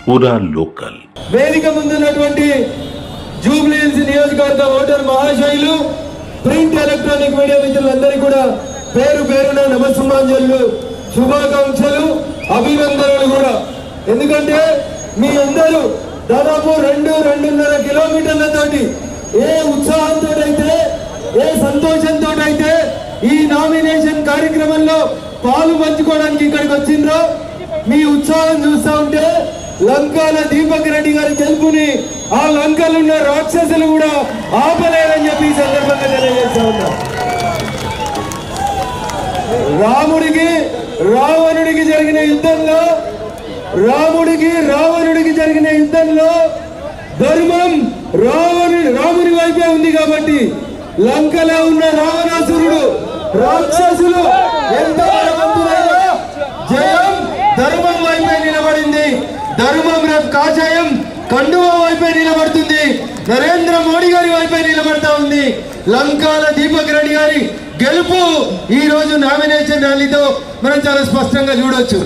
పూరా లోకల్. వేదిక ముందున్నటువంటి జూబ్లీ హిల్స్ నియోజకవర్గ ఓటర్ మహాశైలు, ప్రింట్ ఎలక్ట్రానిక్ మీడియా మిత్రులందరికీ కూడా పేరు పేరున నమస్సుమాంజలు, శుభాకాంక్షలు, అభినందనలు కూడా. ఎందుకంటే మీ అందరూ దాదాపు 2-2.5 కిలోమీటర్లతోటి ఏ ఉత్సాహంతో అయితే, ఏ సంతోషంతో అయితే ఈ నామినేషన్ కార్యక్రమంలో పాలు పంచుకోవడానికి ఇక్కడికి వచ్చిండ్రో, మీ ఉత్సాహం చూస్తూ ఉంటే లంకాల దీపక్ రెడ్డి గారి గెలుపుని ఆ లంకలున్న రాక్షసులు కూడా ఆపలేరని చెప్పి ఈ సందర్భంగా తెలియజేస్తా ఉన్నా. రాముడికి రావణుడికి జరిగిన యుద్ధంలో ధర్మం రాముడి వైపే ఉంది కాబట్టి లంకలో ఉన్న రావణాసురుడు, రాక్షసులు ఎంత బలవంతులైనా జయం ధర్మం వైపే నిలబడింది. ధర్మం రేపు కాషాయం కండువా వైపే నిలబడుతుంది, నరేంద్ర మోడీ గారి వైపే నిలబడతా ఉంది. లంకాల దీపక్ రెడ్డి గారి గెలుపు ఈ రోజు నామినేషన్ ర్యాలీతో మనం చాలా స్పష్టంగా చూడొచ్చు.